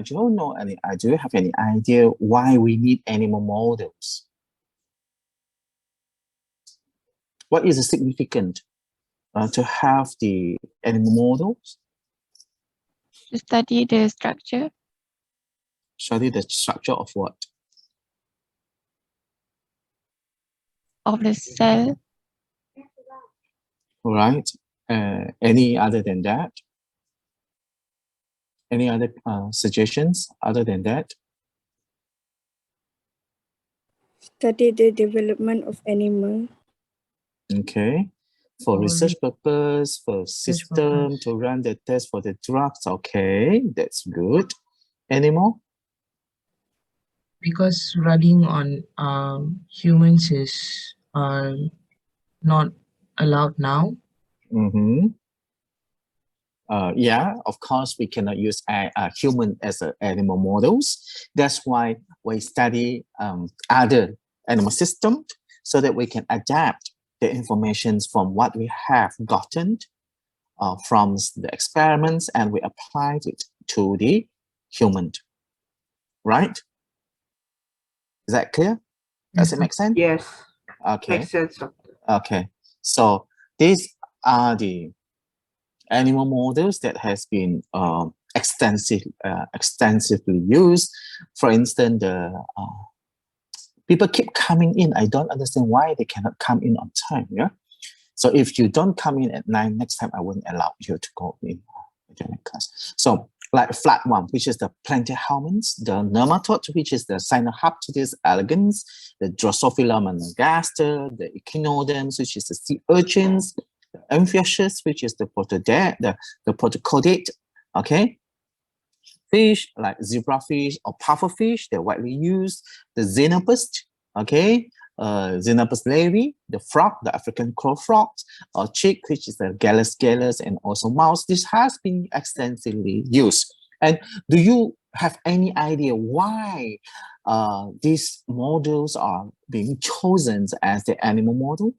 do you know any? Do you have any idea why we need animal models? What is the significant to have the animal models? To study the structure. Study the structure of what? Of the cell. All right. Any other than that? Any other suggestions other than that? Study the development of animal. Okay. For research purpose, for system to run the test for the drugs. Okay, that's good. Any more? Because running on humans is not allowed now. Mm-hmm. Yeah, of course, we cannot use a human as animal models. That's why we study other animal systems so that we can adapt the information from what we have gotten from the experiments, and we applied it to the human. Right? Is that clear? Does it make sense? Yes. Okay. Makes sense, Doctor. Okay. So these are the animal models that has been extensively used. For instance, people keep coming in. I don't understand why they cannot come in on time. Yeah. So if you don't come in at 9, next time I wouldn't allow you to go in the class. So like flatworm, which is the platyhelminths, the nematode, which is the Cynohaptidis elegans, the Drosophila melanogaster, the echinoderms, which is the sea urchins, the amphibians, which is the protocodate, okay? Fish like zebrafish or pufferfish, they're widely used. The xenopus, okay? Xenopus laevi, the frog, the African crow frogs, or chick, which is the Gallus gallus, and also mouse. This has been extensively used. And do you have any idea why these models are being chosen as the animal models?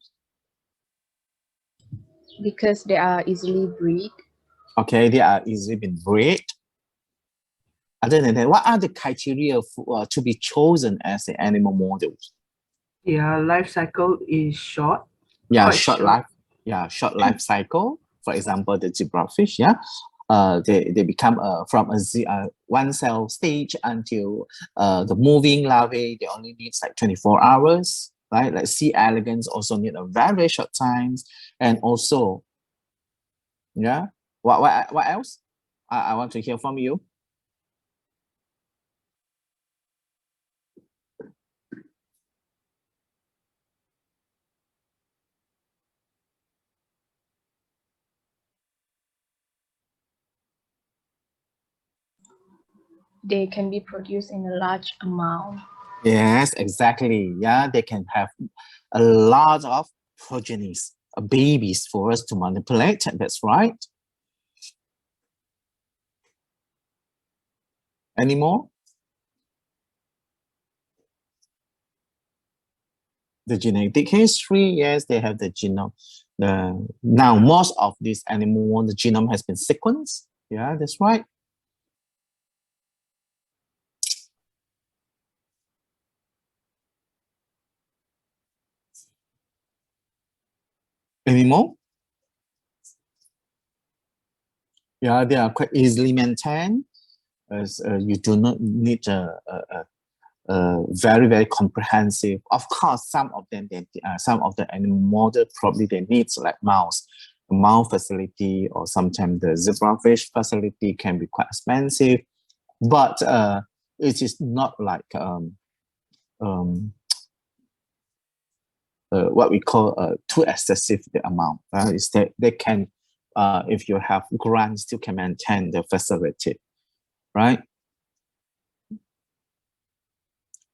Because they are easily bred. Okay, they are easily been bred. Other than that, what are the criteria for, to be chosen as the animal models? Yeah, life cycle is short. Yeah, short life cycle. For example, the zebrafish. Yeah, they become from a one cell stage until the moving larvae. They only need like 24 hours, right? Like C. elegans also need a very short times, and also, yeah. What else? I want to hear from you. They can be produced in a large amount. Yes, exactly. Yeah, they can have a lot of progenies, babies for us to manipulate. That's right. Any more? The genetic history, yes, they have the genome. Now, most of these animal, the genome has been sequenced. Yeah, that's right. Any more? Yeah, they are quite easily maintained, as you do not need very, very comprehensive. Of course, some of them, some of the animal model probably they need like mouse facility, or sometimes the zebrafish facility can be quite expensive, but it is not like what we call too excessive the amount. Is that they can, if you have grants, still can maintain the facility, right?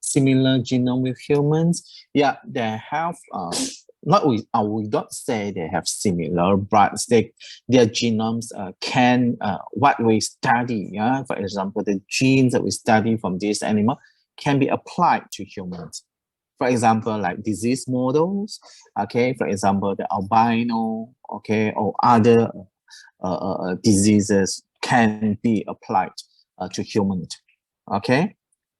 Similar genome with humans, yeah, they have we don't say they have similar, but their genomes can what we study, yeah, for example, the genes that we study from this animal can be applied to humans. For example, like disease models, okay, for example, the albino, okay, or other diseases can be applied to human. Okay,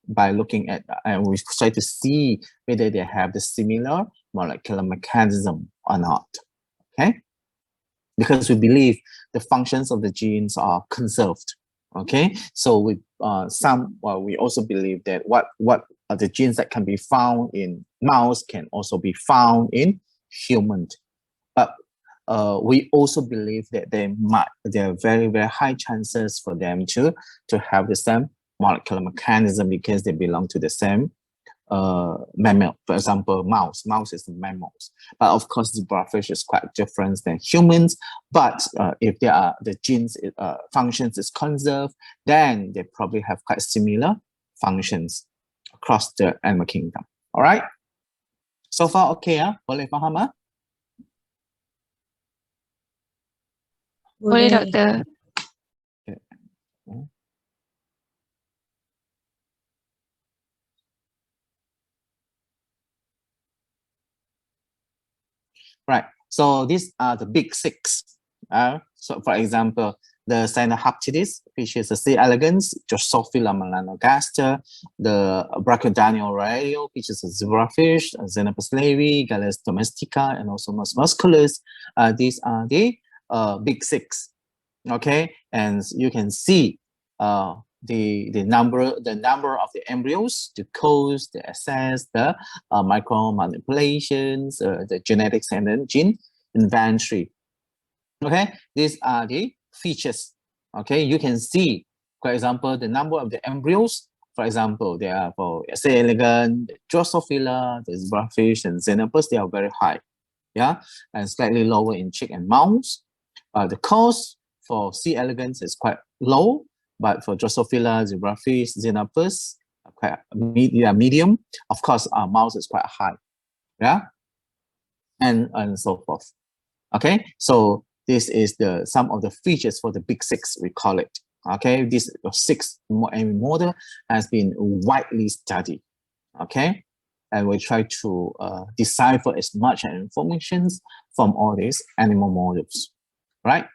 by looking at and we try to see whether they have the similar molecular mechanism or not. Okay, because we believe the functions of the genes are conserved. Okay, so we we also believe that what are the genes that can be found in mouse can also be found in human, but we also believe that there are very, very high chances for them to have the same molecular mechanism because they belong to the same mammal. For example, mouse is mammals, but of course zebrafish is quite different than humans. But if there are the genes functions is conserved, then they probably have quite similar functions across the animal kingdom. All right, so far okay ah? Boleh faham ah? Boleh, Doktor. Okay. Right, so these are the big six. So for example, the Cyanophthalus, which is the C. elegans, Drosophila melanogaster, the Brachydanial radial, which is a zebrafish, Xenopus levi, Gallus domestica, and also Mus musculus. These are the big six. Okay, and you can see the number of the embryos, the codes, the access, the micro manipulations, the genetics, and then gene inventory. Okay, these are the features. Okay, you can see, for example, the number of the embryos. For example, they are for C. elegans, Drosophila, the zebrafish, and Xenopus. They are very high, yeah, and slightly lower in chick and mouse. The cost for C. elegans is quite low, but for Drosophila, zebrafish, Xenopus, quite medium. Of course, mouse is quite high, yeah, and so forth. Okay, so this is some of the features for the big six, we call it. Okay, this six model has been widely studied. Okay, and we try to decipher as much information from all these animal models, right?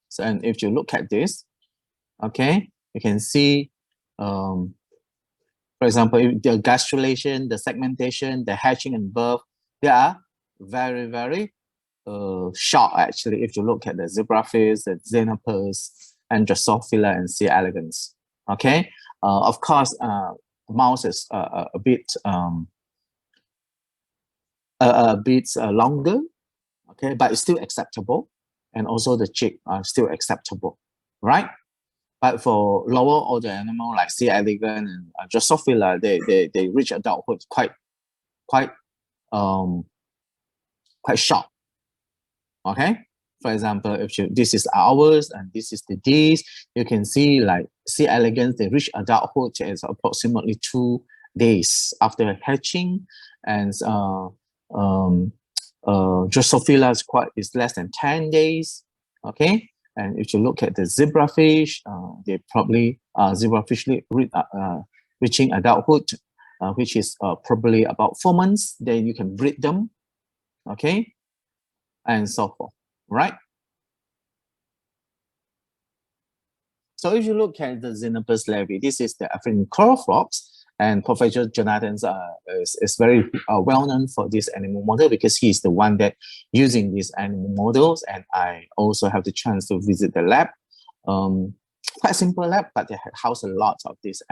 So, and if you look at this, okay, you can see, for example, the gastrulation, the segmentation, the hatching and birth, they are very, very short actually. If you look at the zebrafish, the Xenopus, and Drosophila and C. elegans, okay. Of course, mouse is a bit longer, okay, but it's still acceptable, and also the chick are still acceptable, right? But for lower order animal like C. elegans and Drosophila, they reach adulthood quite short. Okay, for example, if this is hours and this is the days, you can see like C. elegans, they reach adulthood is approximately 2 days after hatching, and Drosophila is less than 10 days. Okay, and if you look at the zebrafish, they probably zebrafish reaching adulthood, which is probably about 4 months. Then you can breed them. Okay, and so forth, right? So if you look at the Xenopus levi, this is the African coral-frogs, and Professor Jonathan is very well known for this animal model because he's the one that using these animal models, and I also have the chance to visit the lab. Quite simple lab, but they house a lot of these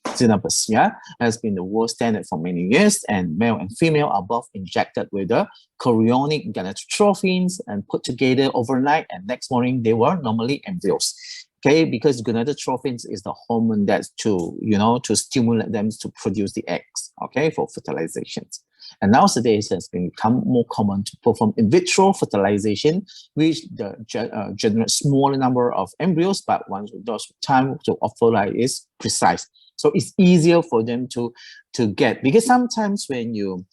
Xenopus, yeah, has been the world standard for many years, and male and female are both injected with the chorionic gonadotropins and put together overnight, and next morning they were normally embryos. Okay, because gonadotropins is the hormone that's to stimulate them to produce the eggs, okay, for fertilizations. And nowadays, it has become more common to perform in vitro fertilization, which generate smaller number of embryos, but once those time to ovulate is precise. So it's easier for them to get, because sometimes when you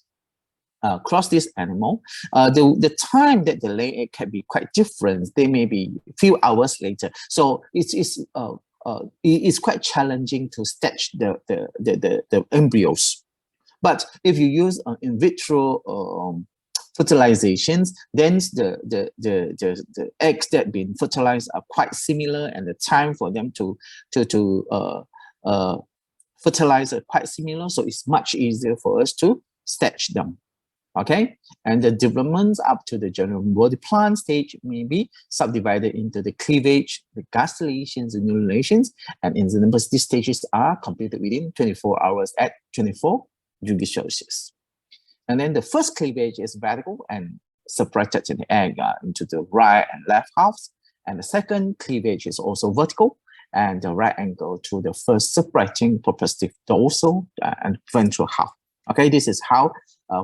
cross this animal, the time that they lay egg can be quite different. They may be a few hours later. So it's quite challenging to stage the embryos. But if you use in vitro fertilizations, then the eggs that been fertilized are quite similar, and the time for them to fertilize are quite similar. So it's much easier for us to stage them. Okay, and the developments up to the general body plan stage may be subdivided into the cleavage, the gastrulations, and neurulations, and in the numbers, these stages are completed within 24 hours at 24 degrees Celsius. And then the first cleavage is vertical and separated in the egg into the right and left halves, and the second cleavage is also vertical and the right angle to the first separating prospective dorsal and ventral half. Okay, this is how,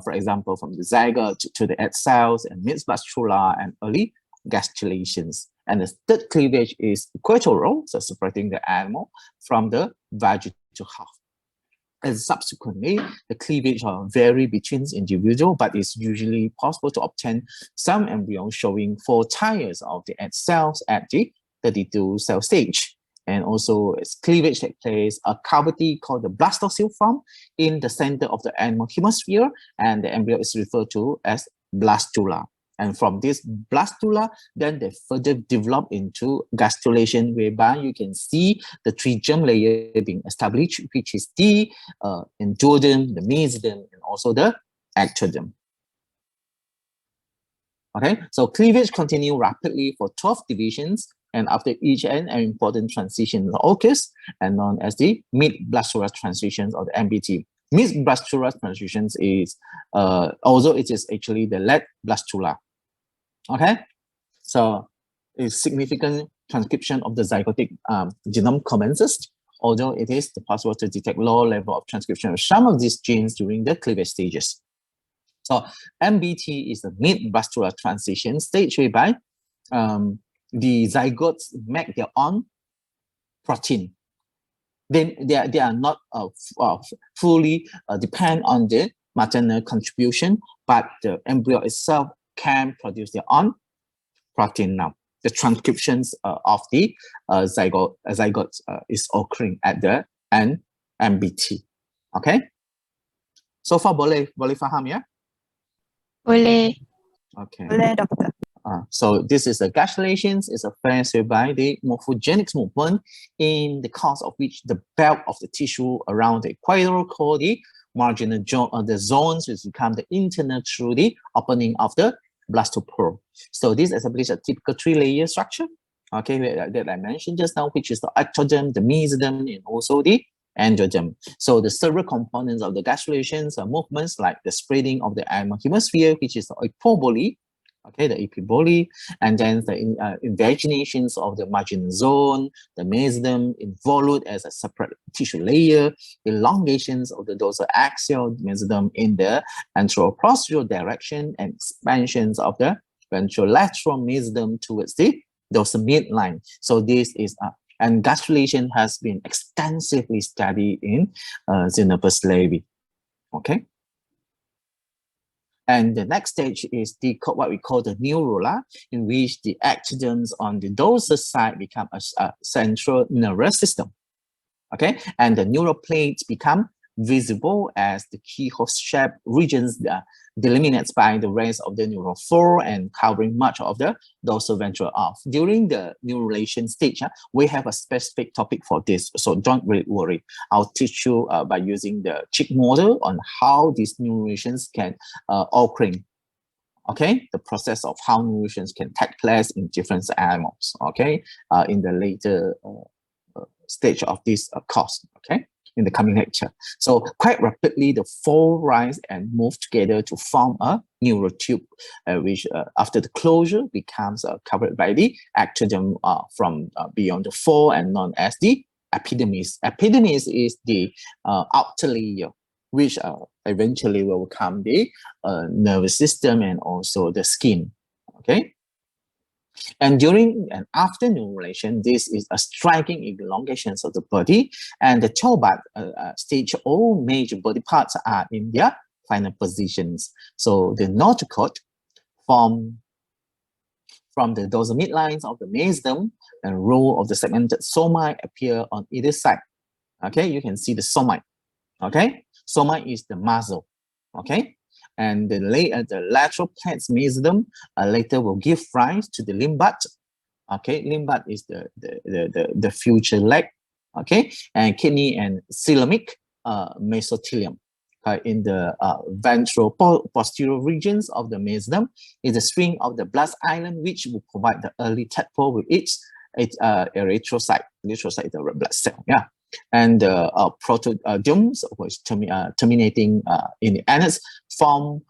for example, from the zygote to the egg cells and mid-blastula and early gastrulations. And the third cleavage is equatorial, so separating the animal from the vegetal half. And subsequently, the cleavage vary between individuals, but it's usually possible to obtain some embryos showing 4 tiers of the egg cells at the 32 cell stage. And also, as cleavage takes place, a cavity called the blastocele form in the center of the animal hemisphere, and the embryo is referred to as blastula. And from this blastula, then they further develop into gastrulation, whereby you can see the 3 germ layer being established, which is the endoderm, the mesoderm, and also the ectoderm. Okay, so cleavage continue rapidly for 12 divisions, and after each end, an important transition occurs, and known as the mid-blastula transitions or the MBT. Mid-blastula transitions is, although it is actually the late blastula. Okay, so a significant transcription of the zygotic genome commences, although it is possible to detect low level of transcription of some of these genes during the cleavage stages. So MBT is the mid-blastula transition stage whereby the zygotes make their own protein. Then they are not fully depend on the maternal contribution, but the embryo itself can produce their own protein now. The transcriptions of the zygote is occurring at the MBT. Okay? So far boleh faham ya? Boleh. Okay. Boleh, Doctor. So this is a gastrulations, is a phase whereby the morphogenic movement in the course of which the bulk of the tissue around the equator called the marginal the zones which become the internal through the opening of the blastopore. So this establishes a typical 3-layer structure, okay, that I mentioned just now, which is the ectoderm, the mesoderm, and also the endoderm. So the several components of the gastrulations are movements like the spreading of the animal hemisphere, which is the epiboly, okay, the epiboly, and then the invaginations of the marginal zone, the mesoderm involute as a separate tissue layer, elongations of the dorsal axial mesoderm in the anteroposteral direction, and expansions of the ventrolateral mesoderm towards the dorsal midline. So this is and gastrulation has been extensively studied in Xenopus laevi. Okay. And the next stage is what we call the neurula, in which the ectoderms on the dorsal side become a central nervous system. Okay, and the neural plates become visible as the keyhole-shaped regions that delimited by the rest of the neural floor and covering much of the dorsal ventral arc. During the neurulation stage, we have a specific topic for this, so don't really worry. I'll teach you by using the chick model on how these neurulations can occur. Okay, the process of how neurulations can take place in different animals. Okay, in the later stage of this course. Okay, in the coming lecture. So quite rapidly, the 4 rise and move together to form a neural tube, which after the closure becomes covered by the ectoderm from beyond the 4 and known as the epidermis. Epidermis is the outer layer, which eventually will become the nervous system and also the skin. Okay. And during and after neurulation, this is a striking elongation of the body, and the chobat stage, all major body parts are in their final positions. So the notochord from the dorsal midlines of the mesoderm and row of the segmented somi appear on either side. Okay, you can see the somi. Okay, somi is the muscle. Okay, and the lateral plates mesoderm later will give rise to the limb bud. Okay, limb bud is the future leg. Okay, and kidney and coelomic mesothelium. In the ventral posterior regions of the mesoderm is the string of the blast island, which will provide the early tadpole with its erythrocyte. Erythrocyte is the red blood cell. Yeah, and the protoderms, which terminating in the anus, form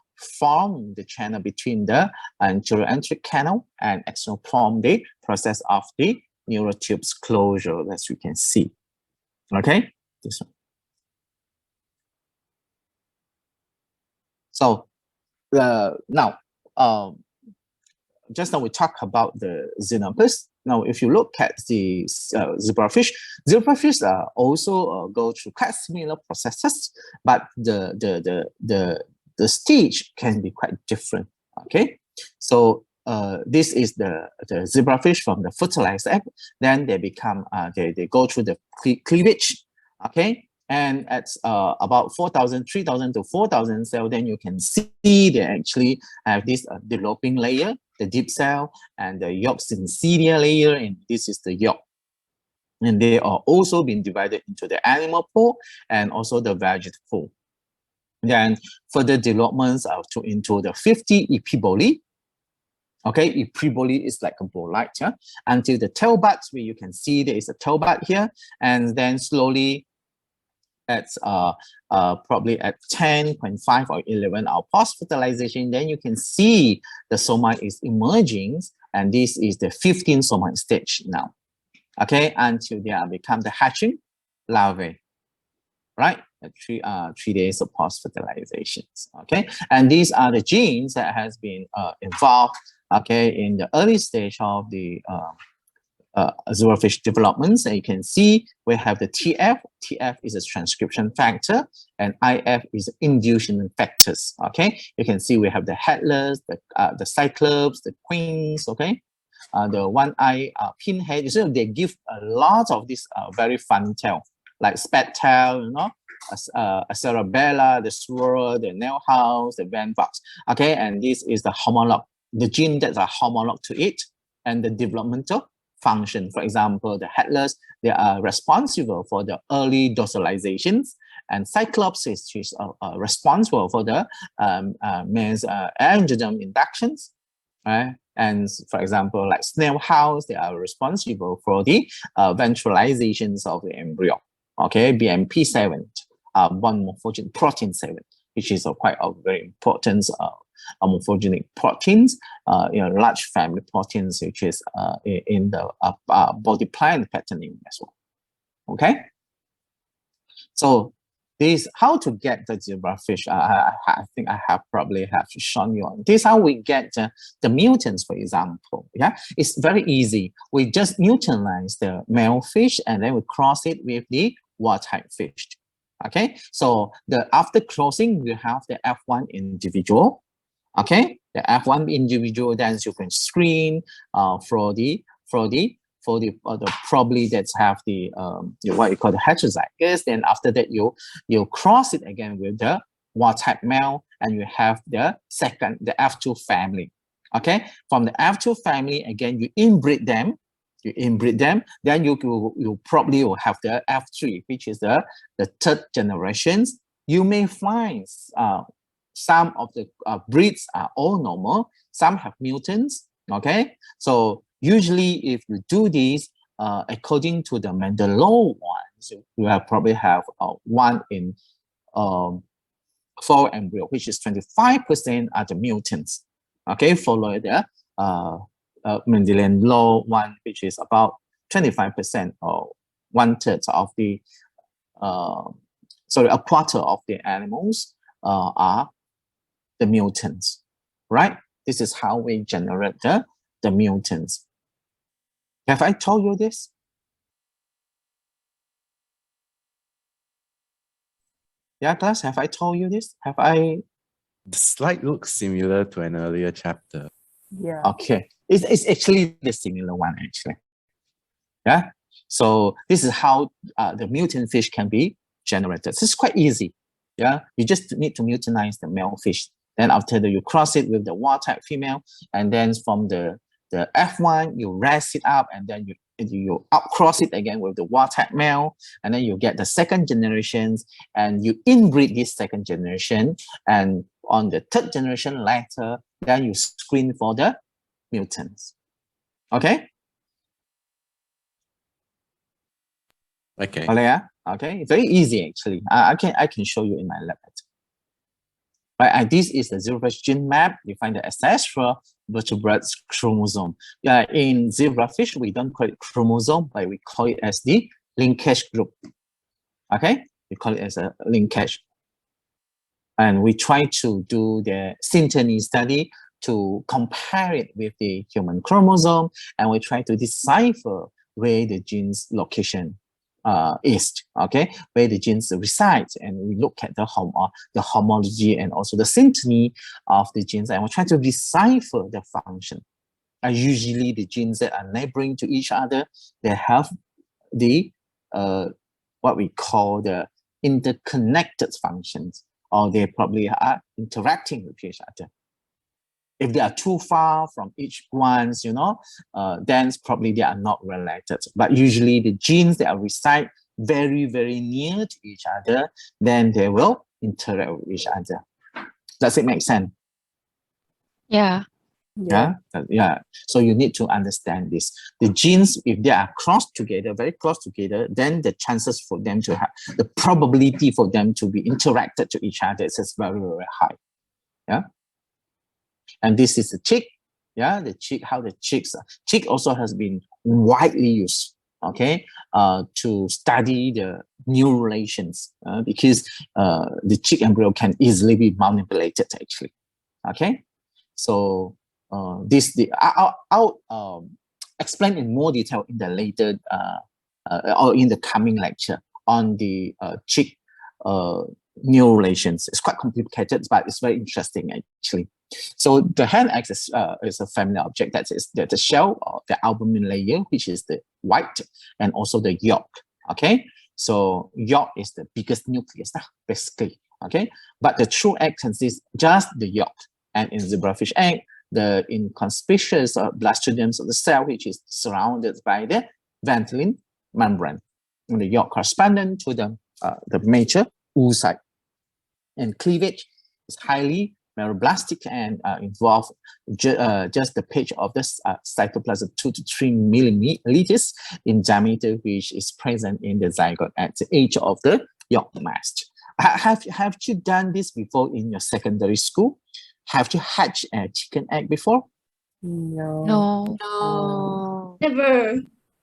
the channel between the anterior canal and external form the process of the neural tube's closure, as you can see. Okay, this one. So now, just now we talk about the xenopus. Now, if you look at the zebrafish also go through quite similar processes, but the stage can be quite different. Okay, so this is the zebrafish from the fertilized egg. Then they become they go through the cleavage. Okay. And at about 3,000 to 4,000 cells, then you can see they actually have this developing layer, the deep cell, and the yolk syncytia layer, and this is the yolk. And they are also being divided into the animal pole and also the vegetable pole. Then further developments into the 50 epiboly. Okay, epiboly is like a bolite, yeah? Until the tail buds, where you can see there is a tail bud here, and then slowly at probably at 10.5 or 11 hour post-fertilization, then you can see the soma is emerging, and this is the 15th soma stage now. Okay, until they become the hatching larvae, right? At 3 days of post-fertilization. Okay, and these are the genes that has been involved. Okay, in the early stage of the zebrafish developments, and you can see we have the TF. TF is a transcription factor, and IF is induction factors. Okay, you can see we have the headless, the cyclops, the queens. Okay, the one-eye pinhead. So they give a lot of this very fun tail, like spat tail, you know, a cerebella, the swirl, the nail house, the van box. Okay, and this is the homolog, the gene that's a homolog to it, and the developmental function. For example, the headless, they are responsible for the early dorsalizations, and cyclops is responsible for the men's angioderm inductions, right? And for example, like snail house, they are responsible for the ventralizations of the embryo. Okay, BMP7, bond morphogenic protein 7, which is quite a very important morphogenic proteins, large family proteins, which is in the body plan patterning as well. Okay, so this how to get the zebrafish. I think I have probably shown you on this how we get the mutants, for example. Yeah, it's very easy. We just neutralize the male fish and then we cross it with the wild type fish. Okay, so after crossing, we have the F1 individual. Okay, the F1 individual, then you can screen for the probably that have the what you call the heterozygous. Then after that, you cross it again with the wild type male, and you have the F2 family. Okay, from the F2 family again, you inbreed them. Then you probably will have the F3, which is the third generations. You may find some of the breeds are all normal, some have mutants. Okay, so usually if you do this according to the Mendeleev ones, you have probably have 1 in 4 embryo, which is 25% are the mutants. Okay, follow the Mendeleev one, which is about 25% or 1/3 of the a quarter of the animals are the mutants, right? This is how we generate the mutants. Have I told you this? Yeah, class, have I told you this? Have I? The slide looks similar to an earlier chapter. Yeah. Okay, it's actually the similar one actually. Yeah, so this is how the mutant fish can be generated. This is quite easy. Yeah, you just need to mutanize the male fish. Then after that, you cross it with the wild type female, and then from the F1, you raise it up, and then you outcross it again with the wild type male, and then you get the second generations, and you inbreed this second generation, and on the third generation later, then you screen for the mutants. Okay? Okay. Okay, very easy actually. I can show you in my lab. Right, and this is the zebrafish gene map. You find the ancestral vertebrates chromosome. Yeah, in zebrafish, we don't call it chromosome, but we call it as the linkage group. Okay, we call it as a linkage. And we try to do the synteny study to compare it with the human chromosome, and we try to decipher where the gene's location is, okay, where the genes reside, and we look at the homology and also the synteny of the genes, and we try to decipher the function. And usually the genes that are neighboring to each other, they have the what we call the interconnected functions, or they probably are interacting with each other. If they are too far from each one, you know, then probably they are not related. But usually the genes that are reside very, very near to each other, then they will interact with each other. Does it make sense? Yeah. Yeah. So you need to understand this. The genes, if they are close together, very close together, then the chances for them to have, the probability for them to be interacted to each other is very, very high. Yeah. And this is the chick, yeah, the chick, how the chicks, chick also has been widely used, okay, to study the new relations, because the chick embryo can easily be manipulated actually, okay. So I'll explain in more detail in the later, or in the coming lecture on the chick new relations. It's quite complicated, but it's very interesting actually. So the hand X is a family object that is the shell or the albumin layer, which is the white, and also the yolk. Okay, so yolk is the biggest nucleus, basically. Okay, but the true egg consists just the yolk, and in zebrafish egg, the inconspicuous blastoderms of the cell, which is surrounded by the ventral membrane, and the yolk corresponding to the major oocyte. And cleavage is highly meriblastic and involve just the pitch of the cytoplasm 2 to 3 milliliters in diameter, which is present in the zygote at the edge of the yolk mass. Have you done this before in your secondary school? Have you hatched a chicken egg before? No. No. Never.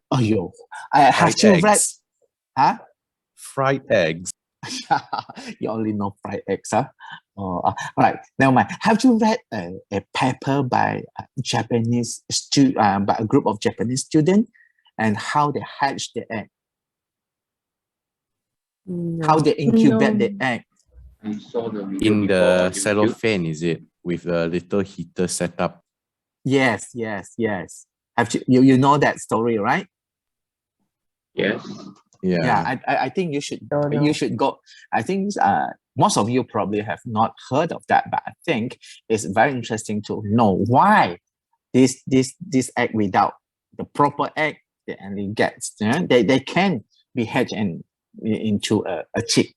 Oh, yo. Have you read? Huh? Fried eggs. You only know fried eggs, huh? All right, never mind. Have you read a paper by by a group of Japanese students, and how they hatch the egg? No. How they incubate the egg? I saw the video In before the on YouTube. cellophane, is it? With a little heater setup. Yes. Have you know that story, right? Yes. Yeah. I think you should No. you should go. I think most of you probably have not heard of that, but I think it's very interesting to know why this egg without the proper egg they only get. They can be hatched into a chick.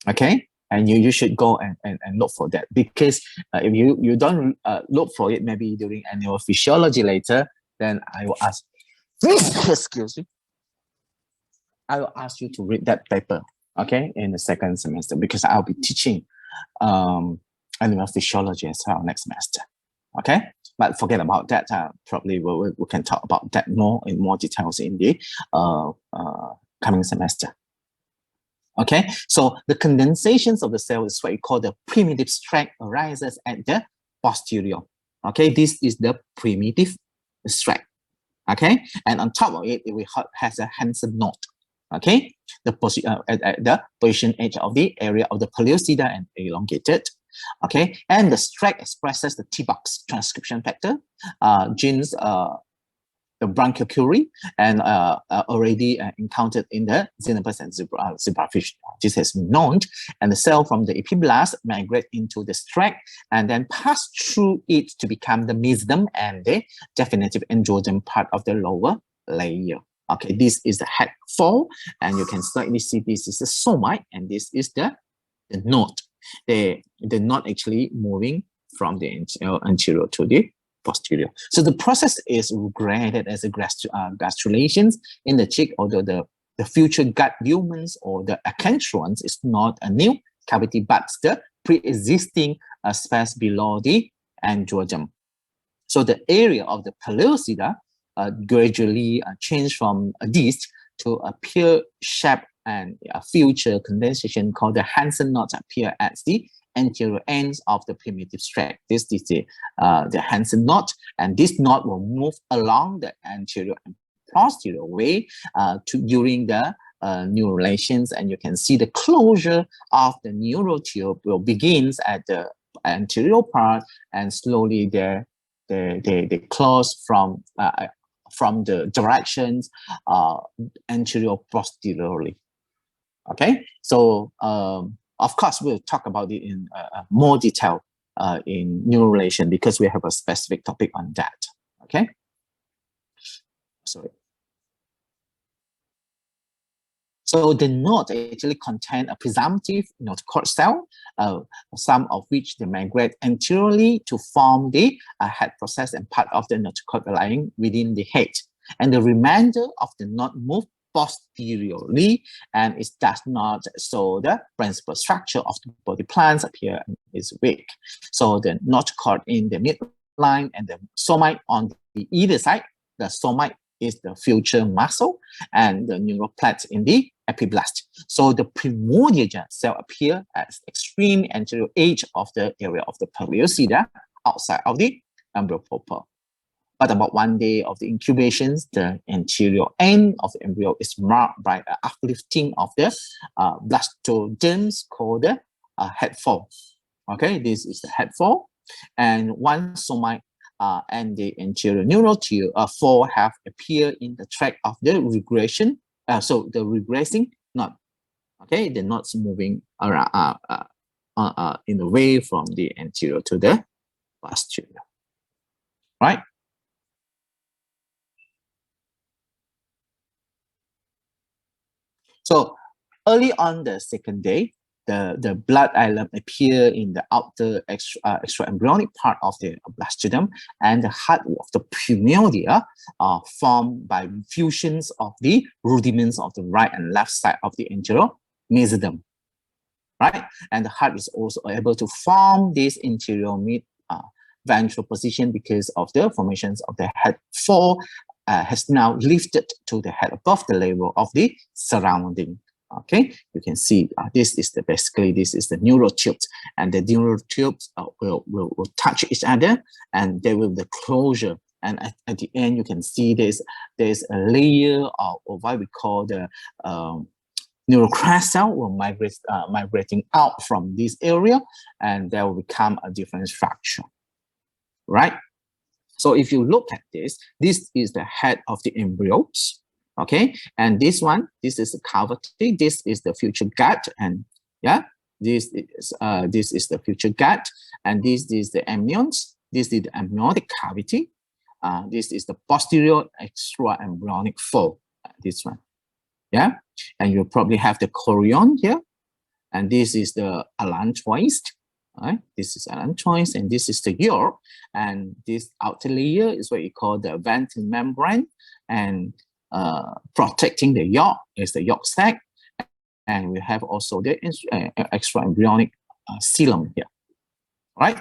Okay, and you should go and look for that, because if you don't look for it, maybe during annual physiology later, then I will ask. Excuse me. I will ask you to read that paper, okay, in the second semester, because I'll be teaching animal physiology as well next semester, okay? But forget about that. Probably we can talk about that in more details in the coming semester. Okay, so the condensations of the cell is what we call the primitive strand arises at the posterior. Okay, this is the primitive strand. Okay, and on top of it, it has a Hansen knot. Okay, at the position edge of the area of the pellucida and elongated. Okay, and the strand expresses the T-box transcription factor genes bronchioculi and already encountered in the xenopus and zebrafish. This has been known, and the cell from the epiblast migrate into the tract and then pass through it to become the mesoderm and the definitive endoderm part of the lower layer. Okay, this is the head fall, and you can slightly see this is the somite, and this is the node. The node actually moving from the anterior to the posterior. So the process is graded as a gastrulations in the cheek, although the future gut lumens or the acanthrons is not a new cavity, but the pre-existing space below the endoderm. So the area of the pellucida gradually change from a disc to a pear-shaped, and a future condensation called the Hansen knot appear at the anterior ends of the primitive tract. This is the Hansen knot, and this knot will move along the anterior and posterior way during the neurulations, and you can see the closure of the neural tube will begins at the anterior part, and slowly they close from the directions anterior posteriorly. Okay, so of course we'll talk about it in more detail in neurulation, because we have a specific topic on that. Okay, sorry. So the node actually contain a presumptive notochord cell, some of which they migrate anteriorly to form the head process and part of the notochord lying within the head. And the remainder of the node move posteriorly, and it does not, so the principal structure of the body plans appear is weak. So the notochord in the midline and the somite on the either side. The somite is the future muscle, and the neural plates in the epiblast. So the primordial cell appear at extreme anterior edge of the area of the pellucida outside of the embryopulpa. But about 1 day of the incubations, the anterior end of the embryo is marked by an uplifting of the blastoderms called the head fall. Okay, this is the head fall, and one somite and the anterior neural tube four have appeared in the tract of the regression. So the regressing knot. Okay, the knots moving around in the way from the anterior to the posterior. Right. So early on the second day, the blood island appear in the outer extraembryonic part of the blastoderm, and the heart of the primordia are formed by fusions of the rudiments of the right and left side of the anterior mesoderm. Right, and the heart is also able to form this interior mid ventral position because of the formations of the head fall has now lifted to the head above the level of the surrounding. Okay, you can see this is the basically this is the neural tubes, and the neural tubes will touch each other, and they will the closure. And at the end, you can see there's a layer of what we call the neural crest cell will migrating out from this area, and there will become a different structure. Right. So if you look at this is the head of the embryos. Okay, and this is the cavity, this is the future gut, and yeah, this is the future gut, and this is the amnions, this is the amniotic cavity, this is the posterior extraembryonic fold, this one, yeah, and you probably have the chorion here, and this is the allantois. Right, this is allantois, and this is the yolk, and this outer layer is what you call the ventral membrane, and protecting the yolk is the yolk sac, and we have also the extraembryonic coelom here. Right,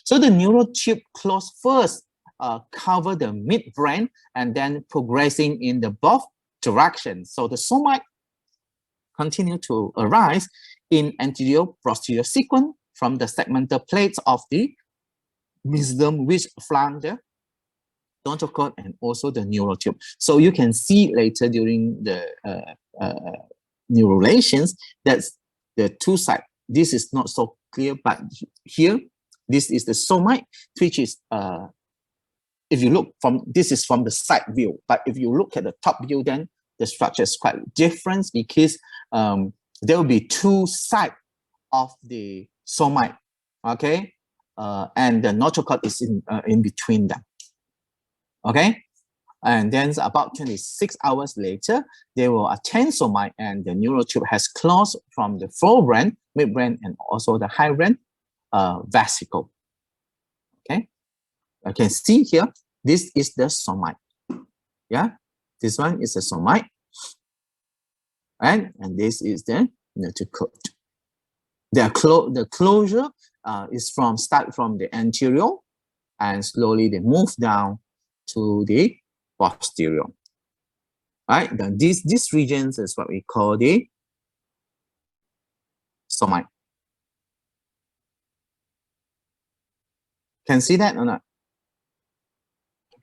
so the neural tube close first cover the midbrain, and then progressing in the both directions. So the somite continue to arise in anterior posterior sequence from the segmental plates of the mesoderm, which flank the notochord and also the neural tube. So you can see later during the neurulations that's the two sides. This is not so clear, but here this is the somite, which is if you look from, this is from the side view, but if you look at the top view, then the structure is quite different because there will be two sides of the somite, okay? And the notochord is in between them, okay? And then about 26 hours later, they will attend somite and the neural tube has closed from the forebrain, midbrain, and also the hindbrain vesicle, okay? You can see here, this is the somite, yeah? This one is the somite, right? And this is the notochord. The closure is start from the anterior and slowly they move down to the posterior, right? Then these regions is what we call the somite. Can see that or not?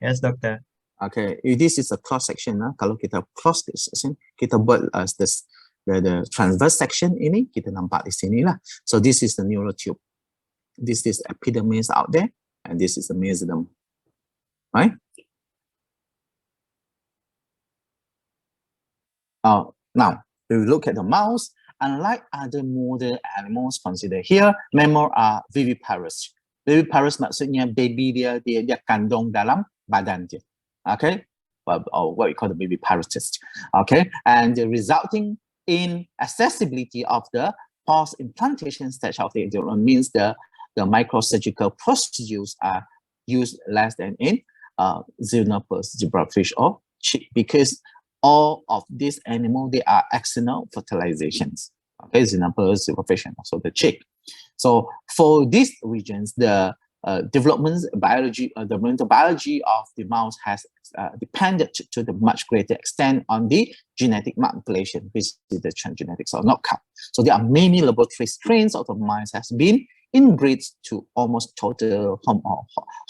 Yes, doctor. Okay, this is a cross section. Kalau kita cross this section, kita buat the transverse section ini, kita nampak di sini lah. So this is the neural tube. This is epidermis out there, and this is the mesoderm, right? Now, if we look at the mouse, unlike other model animals considered here, mammals are viviparous. Viviparous maksudnya baby dia kandung dalam badan dia. Okay, or what we call the viviparous. Okay, and the resulting in accessibility of the post-implantation stage of the development means the microsurgical procedures are used less than in xenopus, zebrafish, or chick, because all of these animals, they are external fertilizations. Okay, xenopus, zebrafish, and also the chick. So for these regions, the developmental biology of the mouse has depended to the much greater extent on the genetic manipulation, which is the transgenetics or knockout. So there are many laboratory strains of the mice has been inbred to almost total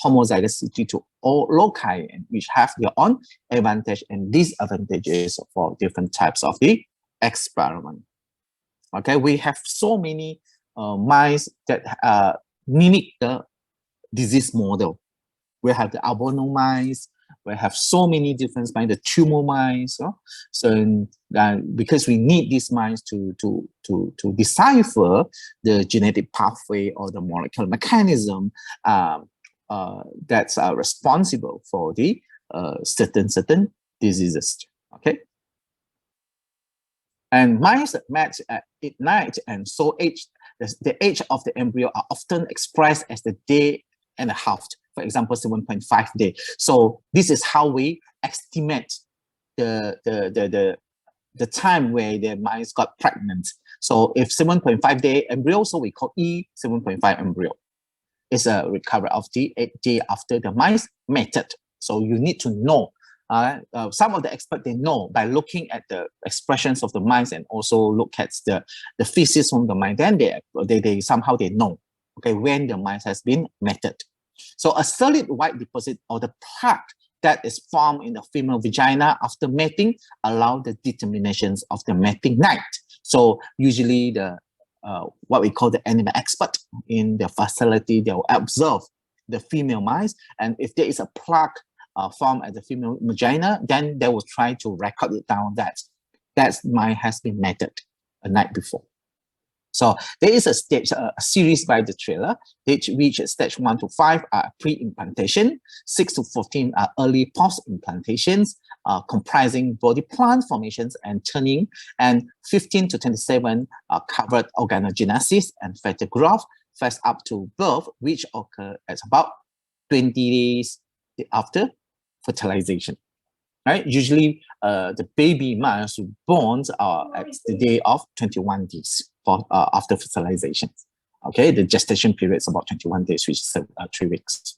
homozygosity to all loci, which have their own advantage and disadvantages for different types of the experiment. Okay, we have so many mice that mimic the disease model. We have the albino mice, we have so many different mice, the tumor mice. So because we need these mice to decipher the genetic pathway or the molecular mechanism that's responsible for the certain diseases. Okay. And mice match at night, and so the age of the embryo are often expressed as the day and a half. For example, 7.5 day. So this is how we estimate the time where the mice got pregnant. So if 7.5 day embryo, so we call E 7.5 embryo. It's a recovery of the 8 day after the mice mated. So you need to know. Some of the experts, they know by looking at the expressions of the mice and also look at the feces from the mice. Then they somehow they know, okay, when the mice has been mated. So a solid white deposit or the plaque that is formed in the female vagina after mating allow the determinations of the mating night. So usually the what we call the animal expert in the facility, they will observe the female mice, and if there is a plaque formed at the female vagina, then they will try to record it down that mice has been mated a night before. So there is a series by the trailer, which stage 1 to 5 are pre-implantation, 6 to 14 are early post-implantations, comprising body plan formations and turning, and 15 to 27 are covered organogenesis and fetal growth, first up to birth, which occur at about 20 days after fertilization. Right? Usually, the baby mice born at the day of 21 days for after fertilization. Okay, the gestation period is about 21 days, which is 3 weeks.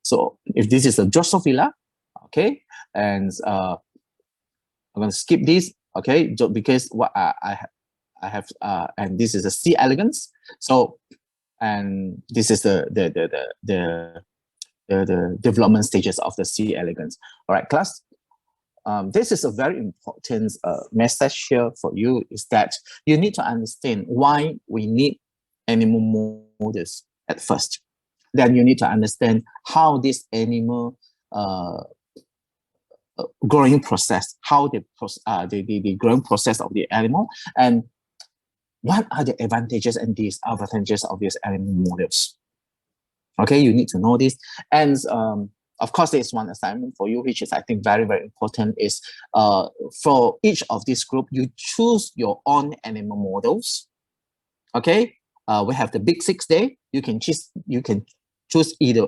So, if this is a Drosophila, okay, and I'm going to skip this, okay, because what I have, and this is a C. elegans. So, and this is the development stages of the C. elegans. All right, class. This is a very important message here for you, is that you need to understand why we need animal models at first. then you need to understand how this animal growing process, how the growing process of the animal, and what are the advantages and disadvantages of these animal models. Okay, you need to know this. And of course, there's one assignment for you, which is, I think, very, very important, is for each of this group, you choose your own animal models. Okay, we have the big 6 day. You can choose either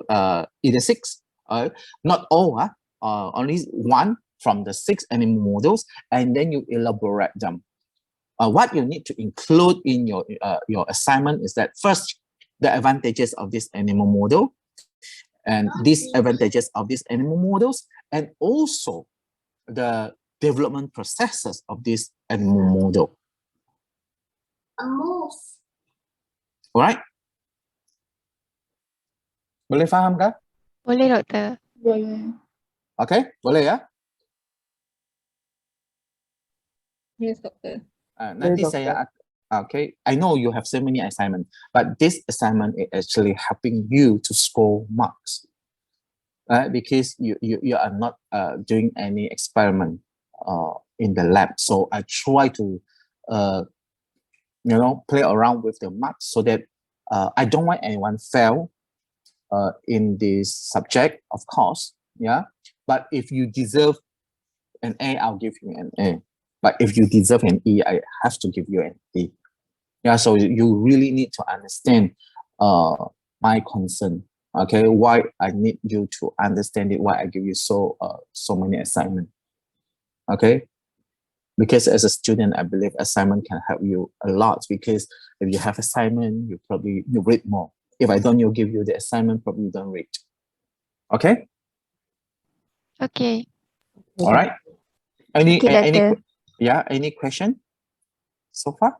6, not all, only one from the 6 animal models, and then you elaborate them. What you need to include in your assignment is that first, the advantages of this animal model, and disadvantages of these animal models, and also the development processes of this animal model. Alright? Boleh faham kah? Boleh, Doktor. Okay, boleh ya? Yes, Doctor. Nanti saya, okay, I know you have so many assignments, but this assignment is actually helping you to score marks, because you are not doing any experiment in the lab. So I try to, play around with the marks so that I don't want anyone fail in this subject, of course, yeah. But if you deserve an A, I'll give you an A. But if you deserve an E, I have to give you an E. Yeah, so you really need to understand my concern. Okay, why I need you to understand it, why I give you so many assignments. Okay, because as a student, I believe assignment can help you a lot, because if you have assignment, you read more. If I don't give you the assignment, probably you don't read. Okay? Okay. All right. Any Doctor. any question so far?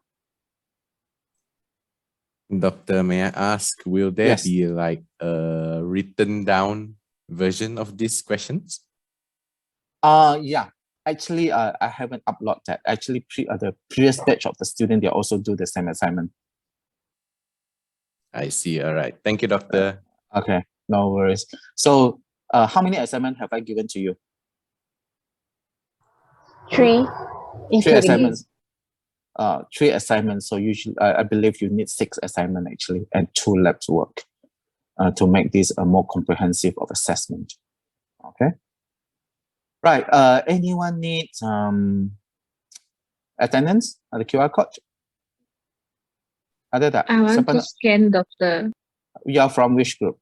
Doctor, may I ask, will there Yes. be like a written down version of these questions? Yeah. Actually, I haven't uploaded that. Actually, the previous batch of the student, they also do the same assignment. I see. All right. Thank you, Doctor. Okay, no worries. So, how many assignments have I given to you? 3, 3 including assignments. 3 assignments. So usually, I believe you need 6 assignments actually, and 2 labs work to make this a more comprehensive of assessment. Okay. Right. Anyone need attendance or the QR code? Ada tak? I want Siapa to nak? scan, Doctor. You are from which group?